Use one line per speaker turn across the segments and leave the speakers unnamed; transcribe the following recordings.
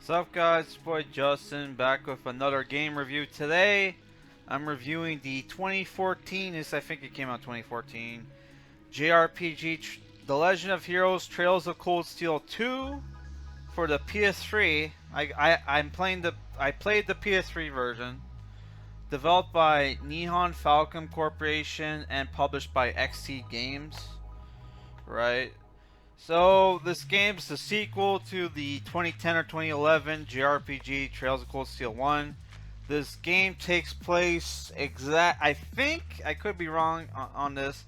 What's up guys, it's your boy Justin back with another game review. Today I'm reviewing the 2014, I think it came out 2014, JRPG The Legend of Heroes Trails of Cold Steel 2 for the PS3. I played the PS3 version, developed by Nihon Falcom Corporation and published by Xseed Games, right? So this game's the sequel to the 2010 or 2011 JRPG Trails of Cold Steel 1. This game takes place I think I could be wrong on this,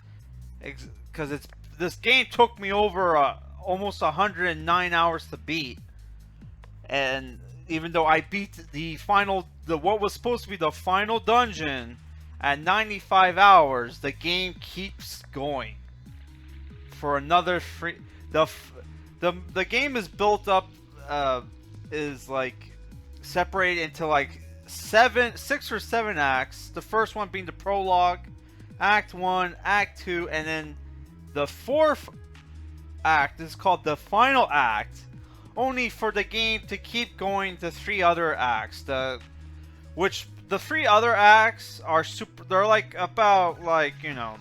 because this game took me over almost 109 hours to beat, and even though I beat what was supposed to be the final dungeon at 95 hours, the game keeps going for another free. The game is built up, is like separated into like 6 or 7 acts. The first one being the prologue, Act 1, Act 2, and then the fourth act is called the final act, only for the game to keep going to 3 other acts. The 3 other acts are they're like about, like, you know,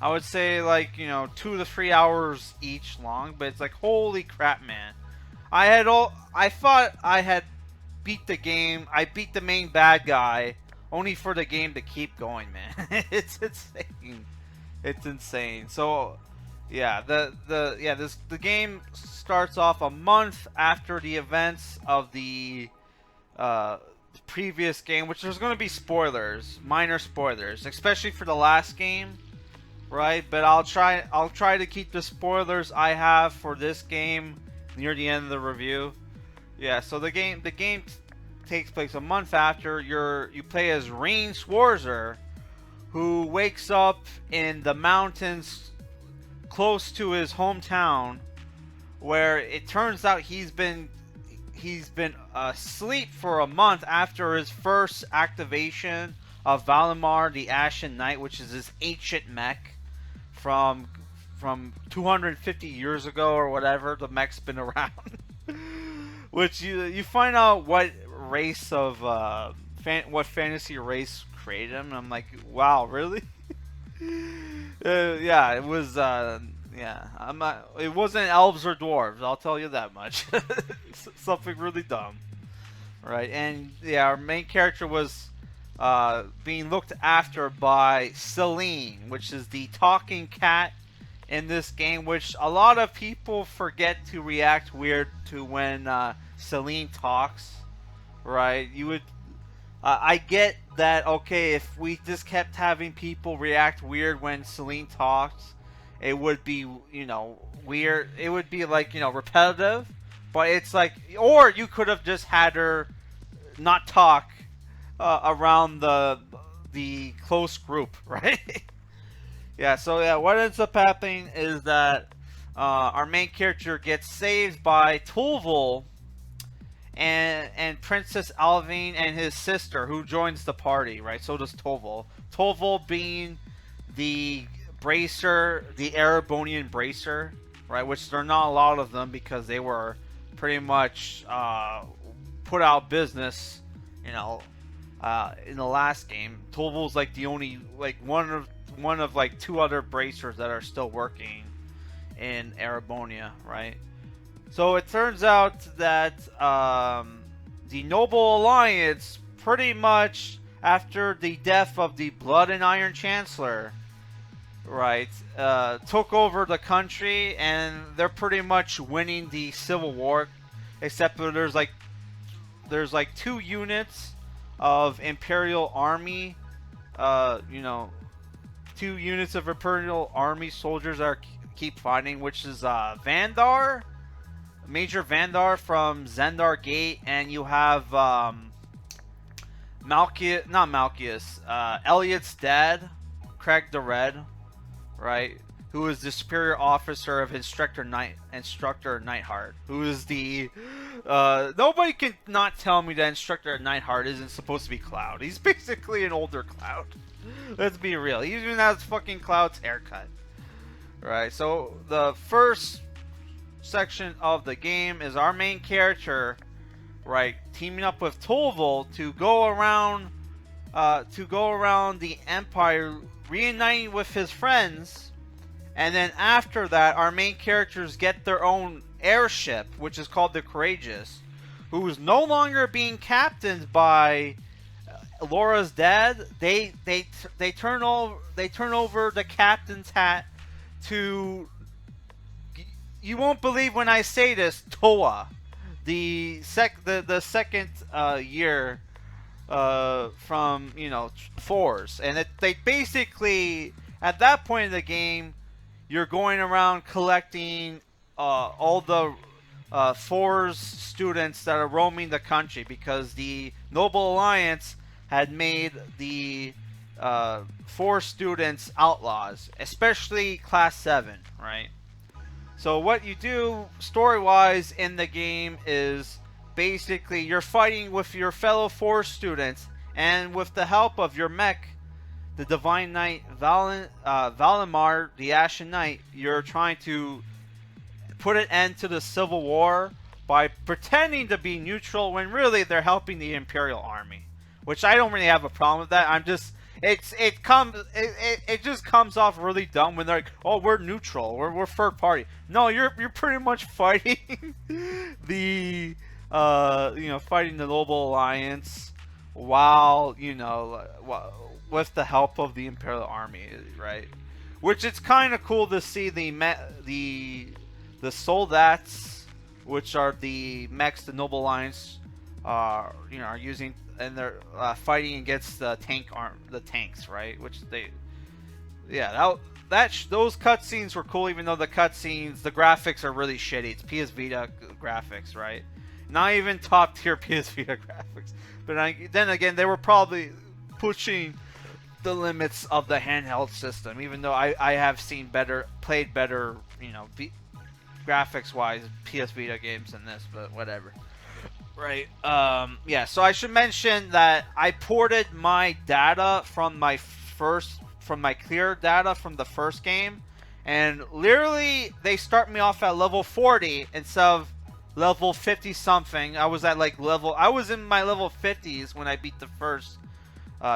I would say, like, you know, 2 to 3 hours each long, but it's like, holy crap, man. I thought I had beat the game. I beat the main bad guy, only for the game to keep going, man. It's insane. It's insane. So, yeah, the game starts off a month after the events of the previous game, which there's going to be spoilers, minor spoilers, especially for the last game. Right, but I'll try to keep the spoilers I have for this game near the end of the review. Yeah, so the game takes place a month after. You play as Rain Schwarzer, who wakes up in the mountains close to his hometown, where it turns out he's been asleep for a month after his first activation of Valimar the Ashen Knight, which is his ancient mech from 250 years ago or whatever the mech's been around. Which you find out what race of what fantasy race created him, and I'm like, wow, really? Yeah, it was it wasn't elves or dwarves, I'll tell you that much. Something really dumb, right? And yeah, our main character was being looked after by Celine, which is the talking cat in this game, which a lot of people forget to react weird to when Celine talks, right? I get that, okay, if we just kept having people react weird when Celine talks, it would be, you know, weird. It would be, like, you know, repetitive, but it's like, or you could have just had her not talk around the close group, right? Yeah, so yeah, what ends up happening is that our main character gets saved by Tulval and Princess Alvine and his sister, who joins the party, right? So does Tulval. Tulval being the bracer, the Erebonian bracer, right? Which there are not a lot of them because they were pretty much put out business, you know, in the last game. Tulval's like the only, like, one of like 2 other bracers that are still working in Erebonia, right? So it turns out that the Noble Alliance, pretty much after the death of the Blood and Iron Chancellor, right, took over the country, and they're pretty much winning the Civil War, except that there's like 2 units of Imperial Army, you know, 2 units of Imperial Army soldiers that keep fighting, which is Vandar, Major Vandar from Zendar Gate, and you have Elliot's dad, Craig the Red, right, who is the superior officer of Instructor Nightheart, who is the nobody can not tell me that Instructor Nightheart isn't supposed to be Cloud. He's basically an older Cloud. Let's be real. He even has fucking Cloud's haircut, right? So the first section of the game is our main character, right, teaming up with Tolval to go around the Empire, reuniting with his friends, and then after that, our main characters get their own airship, which is called the Courageous, who is no longer being captained by Laura's dad. They turn over the captain's hat to, you won't believe when I say this, Toa, the second year from, you know, Force. And they basically, at that point in the game, you're going around collecting all the Force students that are roaming the country, because the Noble Alliance had made the Force students outlaws, especially Class 7, right? So what you do story-wise in the game is basically you're fighting with your fellow Force students, and with the help of your mech, the Divine Knight Valimar, the Ashen Knight, you're trying to put an end to the Civil War by pretending to be neutral when really they're helping the Imperial Army. Which I don't really have a problem with that. I'm just, it just comes off really dumb when they're like, oh, we're neutral, we're third party. No, you're pretty much fighting the fighting the Noble Alliance while, you know, with the help of the Imperial Army, right? Which it's kind of cool to see the Soldats, which are the mechs the Noble Alliance are using, and they're fighting against the tanks, right? Which those cutscenes were cool, even though the graphics are really shitty. It's PS Vita graphics, right? Not even top tier PS Vita graphics. But then again, they were probably pushing the limits of the handheld system, even though I have played better, you know, graphics wise PS Vita games than this, but whatever. Right. Yeah, so I should mention that I ported my data from my clear data from the first game, and literally they start me off at level 40 instead of level 50 something. I was in my level 50s when I beat the first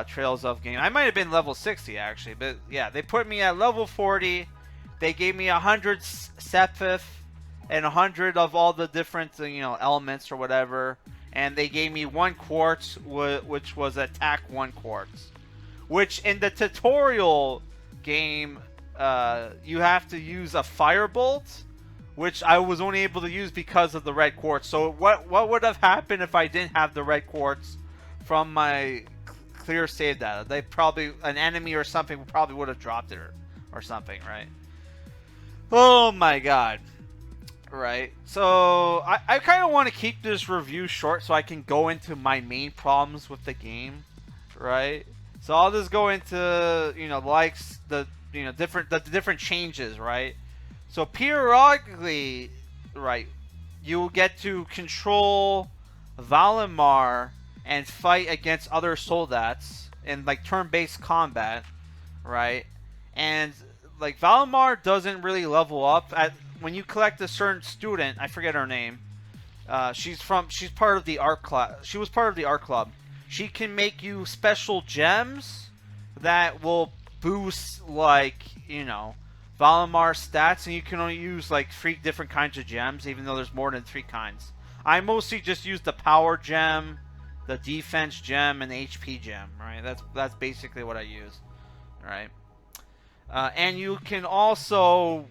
Trails of game. I might have been level 60 actually, but yeah, they put me at level 40. They gave me 100 Sepith and 100 of all the different, you know, elements or whatever, and they gave me 1 quartz, which was attack 1 quartz. Which in the tutorial game, you have to use a firebolt, which I was only able to use because of the red quartz. So what would have happened if I didn't have the red quartz from my clear save data? An enemy or something probably would have dropped it or something, right? Oh my god. Right, so I kind of want to keep this review short so I can go into my main problems with the game, right? So I'll just go into, you know, the different changes, right? So periodically, right, you get to control Valimar and fight against other Soldats in like turn-based combat, right? And like Valimar doesn't really level up when you collect a certain student. I forget her name. She's part of the art club. She was part of the art club. She can make you special gems that will boost, like, you know, Valimar stats, and you can only use like 3 different kinds of gems, even though there's more than 3 kinds. I mostly just use the power gem, the defense gem, and the HP gem, right? That's basically what I use, right? And you can also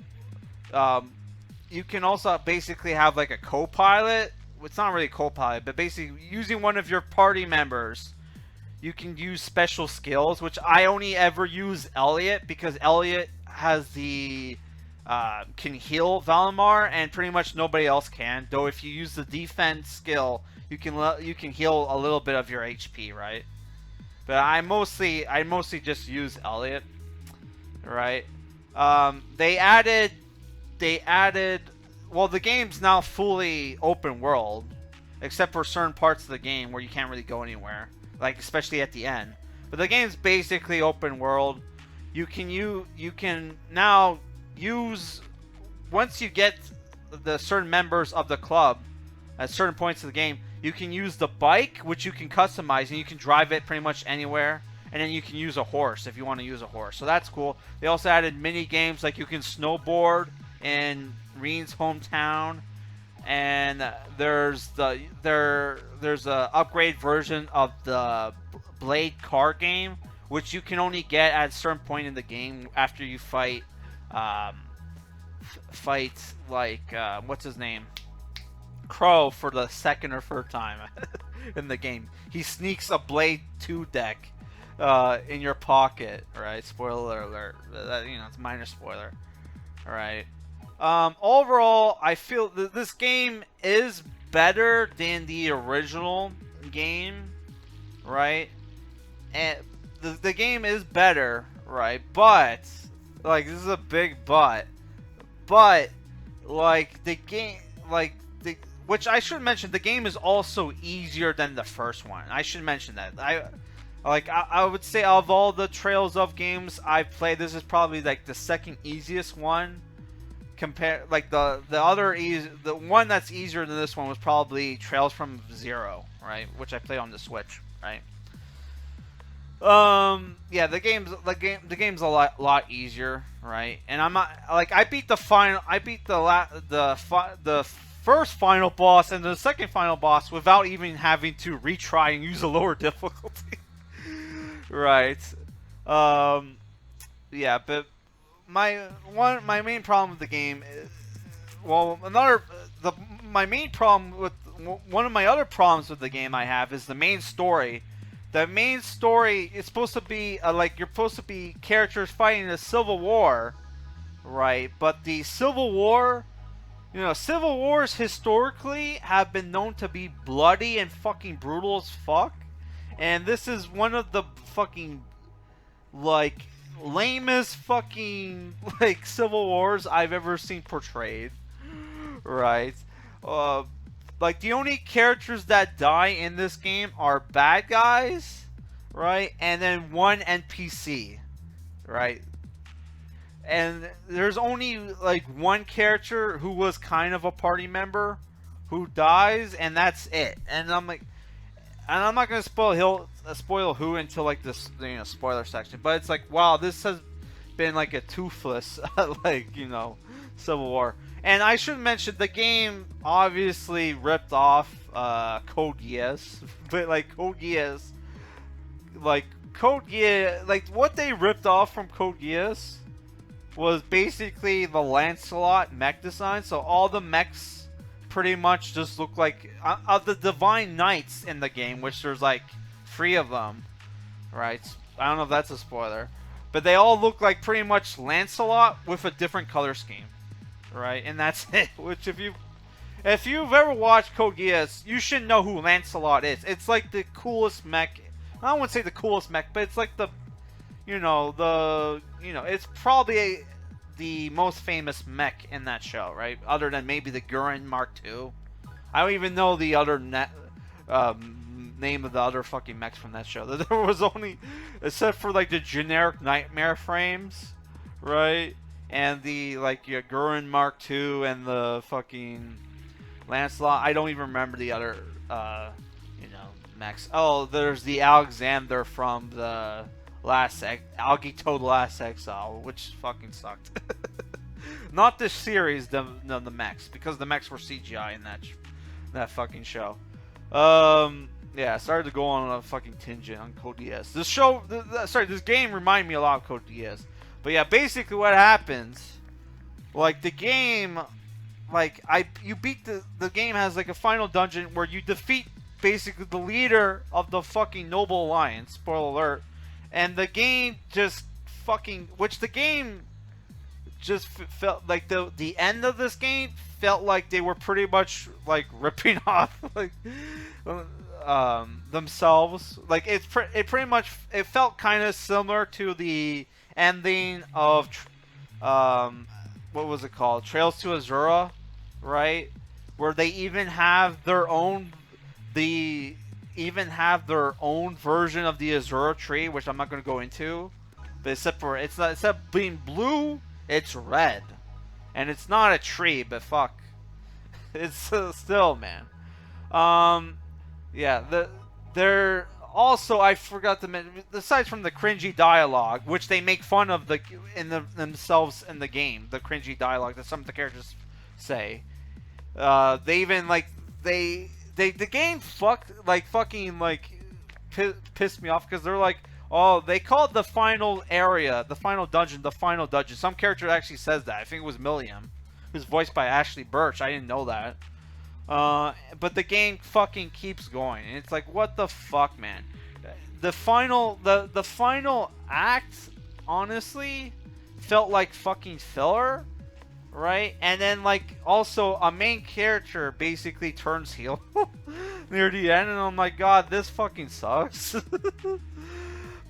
basically have like a co-pilot. It's not really a co-pilot, but basically using one of your party members, you can use special skills, which I only ever use Elliot, because Elliot has the can heal Valimar, and pretty much nobody else can. Though if you use the defense skill, you can heal a little bit of your HP, right? But I mostly just use Elliot, right? They added. Well, the game's now fully open world, except for certain parts of the game where you can't really go anywhere, like especially at the end. But the game's basically open world. You can now use, once you get the certain members of the club at certain points of the game. You can use the bike, which you can customize, and you can drive it pretty much anywhere. And then you can use a horse if you want to use a horse. So that's cool. They also added mini games like you can snowboard in Reen's hometown, and there's a upgrade version of the Blade car game, which you can only get at a certain point in the game after you fight what's his name, Crow, for the second or third time in the game. He sneaks a Blade 2 deck in your pocket, right? Spoiler alert. It's a minor spoiler. All right. Overall, I feel this game is better than the original game, right? And the game is better, right? But this is a big but. But the game, which I should mention, the game is also easier than the first one. I should mention that. I would say of all the Trails of games I've played, this is probably the second easiest one. The one that's easier than this one was probably Trails from Zero, right? Which I played on the Switch, right? Yeah, the game's a lot easier, right? And I'm not I beat the first final boss and the second final boss without even having to retry and use a lower difficulty. Right. Yeah, but my main problem with the game is, my main problem with one of my other problems with the game I have is the main story. The main story is supposed to be you're supposed to be characters fighting a civil war, right? But the civil war, civil wars historically have been known to be bloody and fucking brutal as fuck. And this is one of the fucking lamest fucking civil wars I've ever seen portrayed, right? The only characters that die in this game are bad guys, right? And then one NPC, right? And there's only one character who was kind of a party member who dies, and that's it. And I'm not gonna spoil who until this spoiler section. But it's wow, this has been a toothless Civil War. And I should mention the game obviously ripped off Code Geass, but Code Geass, what they ripped off from Code Geass was basically the Lancelot mech design. So all the mechs pretty much just look like of the Divine Knights in the game, which there's 3 of them, right? I don't know if that's a spoiler, but they all look like pretty much Lancelot with a different color scheme, right? And that's it. Which if you've ever watched Code Geass, you should know who Lancelot is. It's the coolest mech. I don't want to say the coolest mech, but it's it's probably the most famous mech in that show, right? Other than maybe the Gurren Mark II. I don't even know the other name of the other fucking mechs from that show. There was only, except for the generic Nightmare frames, right? And the Gurren Mark II and the fucking Lancelot. I don't even remember the other mechs. Oh, there's the Alexander from the Algae Toad Last Exile, which fucking sucked. Not this series, the mechs, because the mechs were CGI in that fucking show. Yeah, I started to go on a fucking tangent on Code Geass. This game reminded me a lot of Code Geass. But yeah, basically what happens, the game, you beat the game has a final dungeon where you defeat basically the leader of the fucking Noble Alliance. Spoiler alert. And the game just fucking, felt the end of this game felt like they were pretty much ripping off themselves. It pretty much felt kind of similar to the ending of what was it called, Trails to Azura, right? Where they even have their own version of the Azura tree, which I'm not going to go into. But instead of being blue, it's red, and it's not a tree. But fuck, It's still, man. Um, yeah. They're also, I forgot to mention, aside from the cringy dialogue, which they make fun of themselves in the game, the cringy dialogue that some of the characters say. They even like the game pissed me off because they're like, oh, they called the final area, the final dungeon, the final dungeon. Some character actually says that. I think it was Milliam, who's voiced by Ashley Birch. I didn't know that. But the game fucking keeps going, and it's like, what the fuck, man? The final act, honestly, felt like fucking filler, right? And then like also a main character basically turns heel near the end, and I'm like, God, this fucking sucks.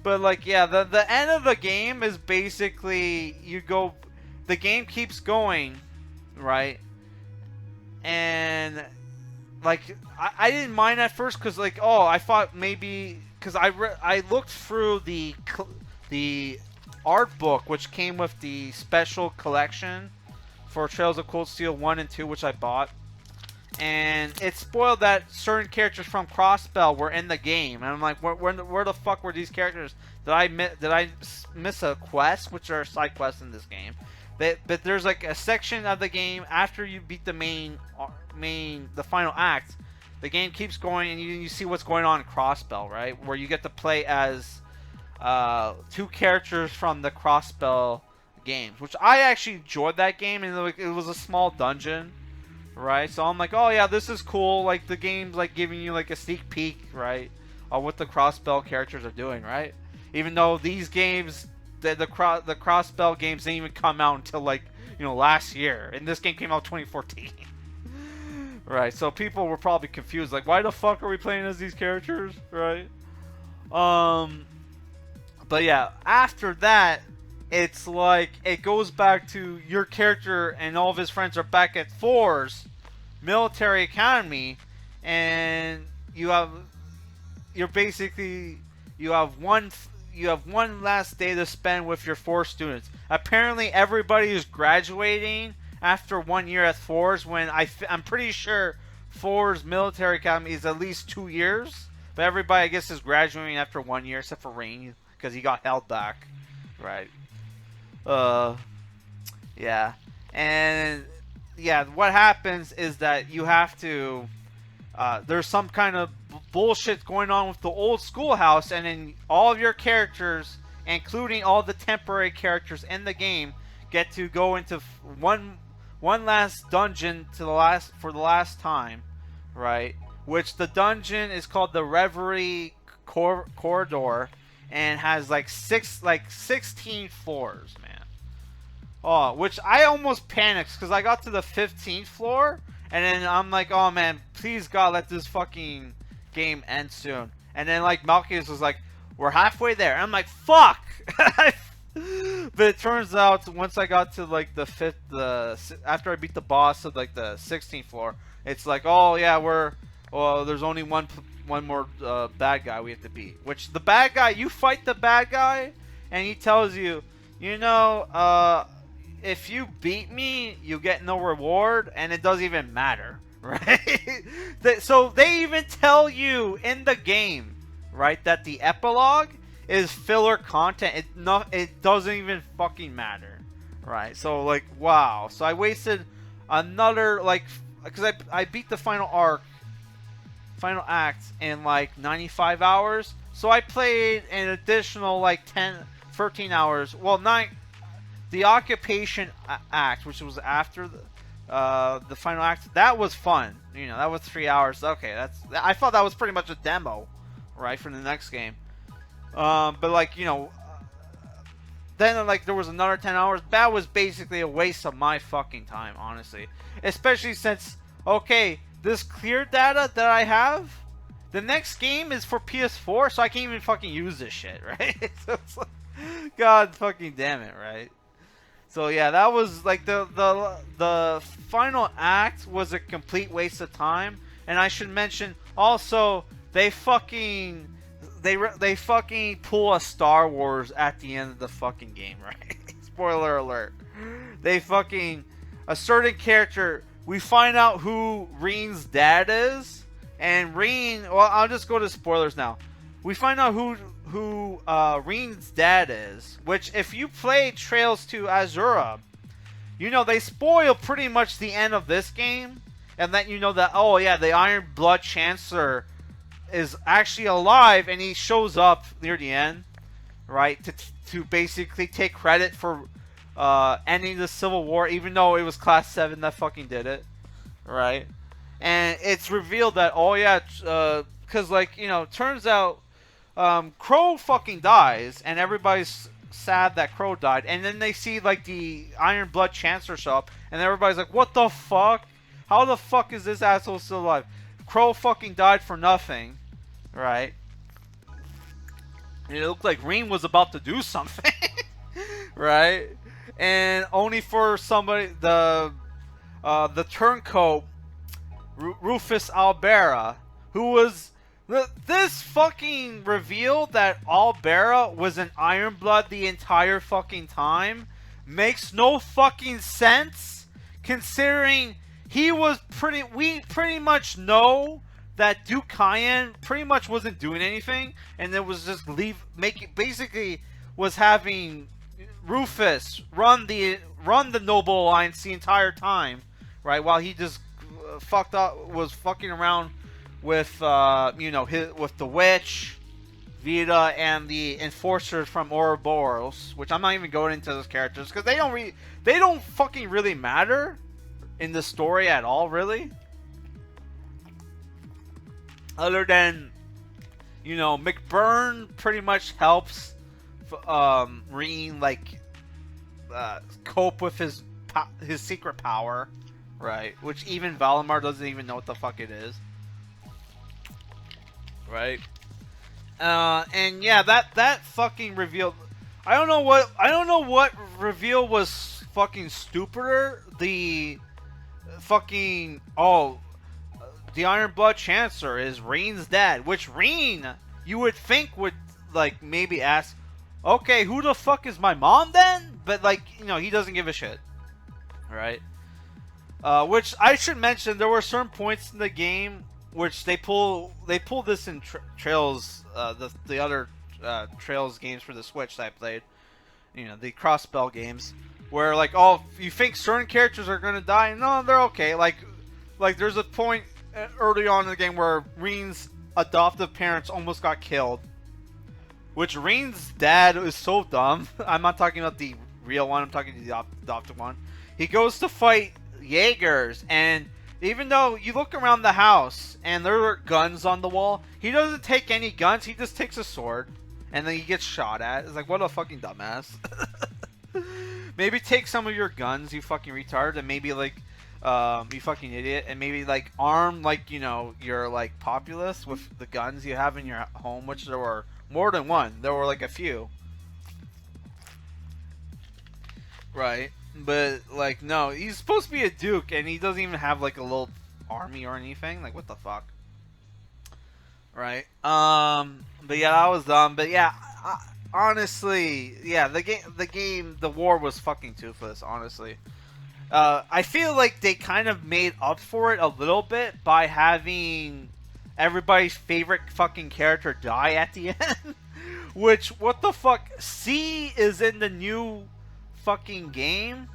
But like, yeah, the end of the game is basically the game keeps going, right? And like I didn't mind at first because like, oh, I thought maybe because I looked through the art book which came with the special collection for Trails of Cold Steel 1 and 2, which I bought, and it spoiled that certain characters from Crossbell were in the game, and I'm like, where the fuck were these characters? Did I miss a quest? Which are side quests in this game. But there's like a section of the game after you beat the the final act. The game keeps going, and you see what's going on in Crossbell, right? Where you get to play as two characters from the Crossbell games, which I actually enjoyed that game, and it was a small dungeon, right? So I'm like, oh yeah, this is cool. Like the game's like giving you like a sneak peek, right, on what the Crossbell characters are doing, right? Even though these games, the Crossbell games didn't even come out until like, you know, last year, and this game came out 2014. Right, so people were probably confused, like, why the fuck are we playing as these characters, right? But yeah, after that, it's like it goes back to your character and all of his friends are back at Four's military academy, and you have one last day to spend with your 4 students. Apparently, everybody is graduating after 1 year at Four's, when I'm pretty sure Four's military academy is at least 2 years. But everybody, I guess, is graduating after 1 year, except for Rain, because he got held back. Right. Yeah. And, yeah, what happens is that you have to... there's some kind of bullshit going on with the old schoolhouse, and then all of your characters, including all the temporary characters in the game, get to go into one last dungeon for the last time, right? Which the dungeon is called the Reverie Corridor, and has like 16 floors, man. Oh, which I almost panicked because I got to the 15th floor, and then I'm like, oh man, please God, let this fucking game end soon. And then like Malchus was like, we're halfway there. And I'm like, fuck. But it turns out once I got to like after I beat the boss of like the 16th floor, it's like, oh yeah, there's only one more bad guy we have to beat. Which the bad guy, you fight the bad guy, and he tells you, you know, if you beat me, you get no reward, and it doesn't even matter, right? So they even tell you in the game, right, that the epilogue is filler content. It doesn't even fucking matter, right? So like, wow. So I wasted another because I beat the final act in like 95 hours. So I played an additional like 13 hours. Well, 9. The occupation act, which was after the final act, that was fun. You know, that was 3 hours. Okay, I thought that was pretty much a demo, right, for the next game. But like, you know, then like there was another 10 hours. That was basically a waste of my fucking time, honestly. Especially since, okay, this clear data that I have, the next game is for PS4, so I can't even fucking use this shit, right? So it's like, God fucking damn it, right? So yeah, that was like the final act was a complete waste of time. And I should mention also, they fucking pull a Star Wars at the end of the fucking game, right? Spoiler alert. A certain character we find out who Reen's dad is, and Reen. Well, I'll just go to spoilers now. We find out who Reen's dad is, which if you play Trails to Azura, you know they spoil pretty much the end of this game, and then you know that, oh yeah, the Iron Blood Chancellor is actually alive, and he shows up near the end, right, to basically take credit for ending the Civil War, even though it was Class 7 that fucking did it, right? And it's revealed that, oh yeah, because like, you know, turns out Crow fucking dies, and everybody's sad that Crow died, and then they see like the Iron Blood Chancellor show up, and everybody's like, what the fuck? How the fuck is this asshole still alive? Crow fucking died for nothing, right? And it looked like Reen was about to do something, right? And only for somebody, the turncoat, Rufus Albera, who was this fucking reveal that Albera was an Ironblood the entire fucking time makes no fucking sense, considering he was we pretty much know that Duke Cayenne pretty much wasn't doing anything, and it was just basically was having Rufus run the Noble Alliance the entire time, right? While he just was fucking around with you know, with the witch, Vita, and the enforcers from Ouroboros, which I'm not even going into those characters because they don't fucking really matter in the story at all, really. Other than, you know, McBurn pretty much helps Reen like cope with his secret power, right? Which even Valimar doesn't even know what the fuck it is, right? And yeah, that fucking reveal. I don't know what reveal was fucking stupider. The fucking the Iron Blood Chancellor is Reen's dad, which Reen, you would think, would like maybe ask, okay, who the fuck is my mom then? But like, you know, he doesn't give a shit, right? Which I should mention, there were certain points in the game which they pull this in Trails, the other Trails games for the Switch that I played, you know, the cross-spell games, where like, oh, you think certain characters are gonna die? No, they're okay. Like there's a point early on in the game where Reen's adoptive parents almost got killed, which Reen's dad is so dumb. I'm not talking about the real one, I'm talking to the adopted one. He goes to fight Jaegers, and even though you look around the house and there are guns on the wall, he doesn't take any guns, he just takes a sword, and then he gets shot at. It's like, what a fucking dumbass. Maybe take some of your guns, you fucking retard, and maybe like you fucking idiot, and maybe like arm, like, you know, your like populace with the guns you have in your home, which there were more than one. There were like a few, right? But like, no, he's supposed to be a duke, and he doesn't even have like a little army or anything. Like, what the fuck, right? But yeah, that was dumb. But yeah, honestly, yeah, the war was fucking toothless, honestly. I feel like they kind of made up for it a little bit by having everybody's favorite fucking character die at the end. Which, what the fuck? C is in the new fucking game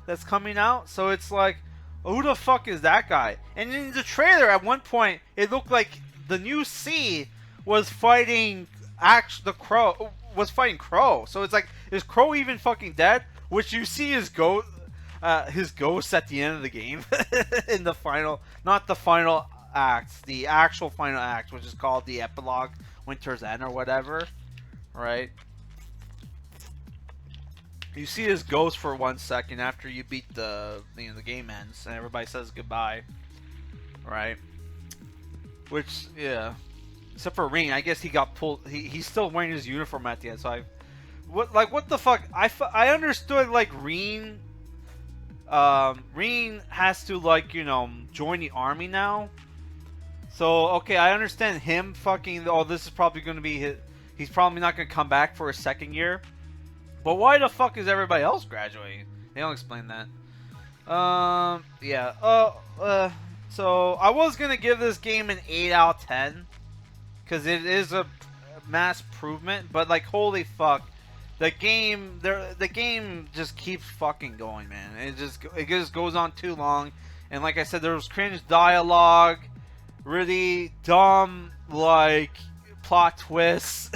that's coming out, so it's like, who the fuck is that guy? And in the trailer, at one point, it looked like the new C was fighting Crow. So it's like, is Crow even fucking dead? Which you see his ghost at the end of the game in the final, not the final act, the actual final act, which is called the epilogue, Winter's End or whatever, right? You see his ghost for 1 second after you beat the game ends, and everybody says goodbye, right? Which, yeah, except for Reen, I guess he got pulled. He's still wearing his uniform at the end. So what the fuck? I understood like Reen has to, like, you know, join the army now. So okay, I understand him fucking. Oh, this is probably going to be he's probably not going to come back for a second year. But why the fuck is everybody else graduating? They don't explain that. Yeah. So I was gonna give this game an 8 out of 10 because it is a mass improvement, but like, holy fuck, the game just keeps fucking going, man. It just goes on too long, and like I said, there was cringe dialogue, really dumb like plot twists.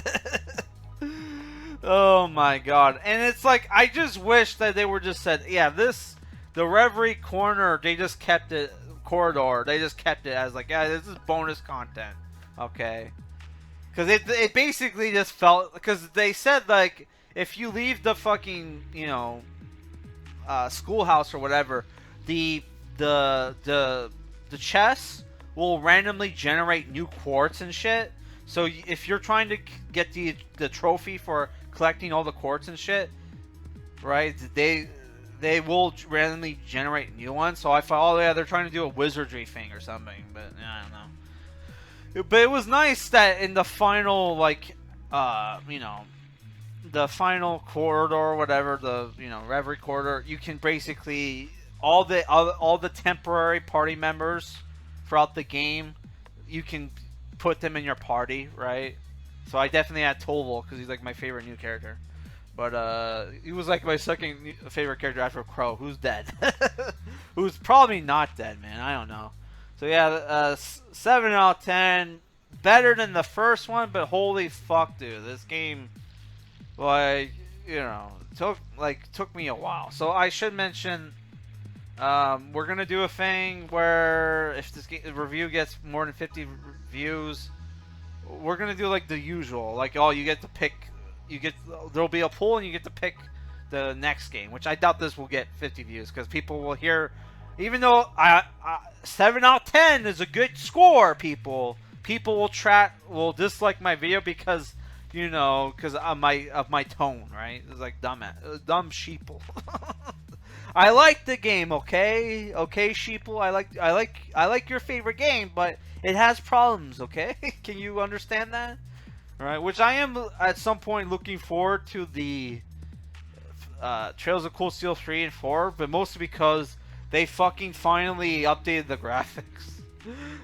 Oh my god. And it's like, I just wish that they were just said, yeah, the Reverie corner, they just kept it, corridor, they just kept it as like, yeah, this is bonus content. Okay. Because it basically just felt, because they said, like, if you leave the fucking, schoolhouse or whatever, the, the chests will randomly generate new quartz and shit. So if you're trying to get the trophy for collecting all the quartz and shit, right? They will randomly generate new ones. So I thought, oh yeah, they're trying to do a wizardry thing or something, but I don't know. But it was nice that in the final, like, the final corridor or whatever, the Reverie corridor, you can basically all the temporary party members throughout the game, you can put them in your party, right? So I definitely had Toval because he's like my favorite new character. But he was like my second favorite character after Crow, who's dead. Who's probably not dead, man. I don't know. So yeah, 7 out of 10. Better than the first one, but holy fuck, dude. This game, like, took me a while. So I should mention, we're going to do a thing where if this review gets more than 50 views, we're going to do like the usual. Like, oh, you get to pick, there'll be a poll and you get to pick the next game, which I doubt this will get 50 views because people will hear, even though 7 out of 10 is a good score, people will dislike my video because, because of my tone, right? It's like dumb sheeple. I like the game, okay, sheeple. I like your favorite game, but it has problems, okay? Can you understand that? All right, which I am at some point looking forward to the Trails of Cold Steel 3 and 4, but mostly because they fucking finally updated the graphics.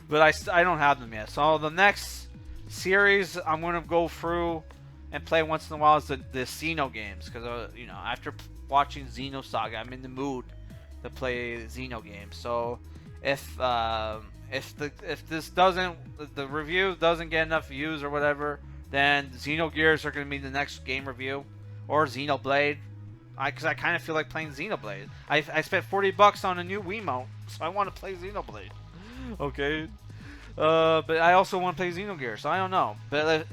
But I don't have them yet. So the next series I'm going to go through and play once in a while is the Xeno games. Because, after watching Xeno Saga, I'm in the mood to play Xeno games. So if this doesn't, the review doesn't get enough views or whatever, then Xenogears are going to be the next game review. Or Xenoblade. Because I kind of feel like playing Xenoblade. I spent $40 on a new Wiimote, so I want to play Xenoblade. Okay, but I also want to play Xenogears, so I don't know. But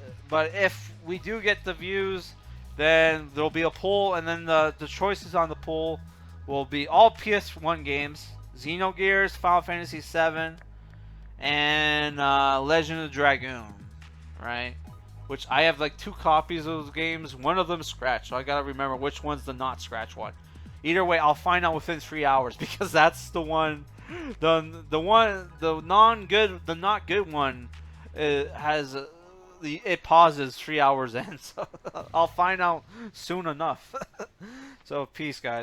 if we do get the views, then there'll be a poll, and then the choices on the poll will be all PS1 games: Xenogears, Final Fantasy VII, and Legend of the Dragoon, right? Which I have like 2 copies of those games. One of them scratched, so I gotta remember which one's the not scratch one. Either way, I'll find out within 3 hours because that's the one. The not good one has it pauses 3 hours in, so I'll find out soon enough. So peace, guys.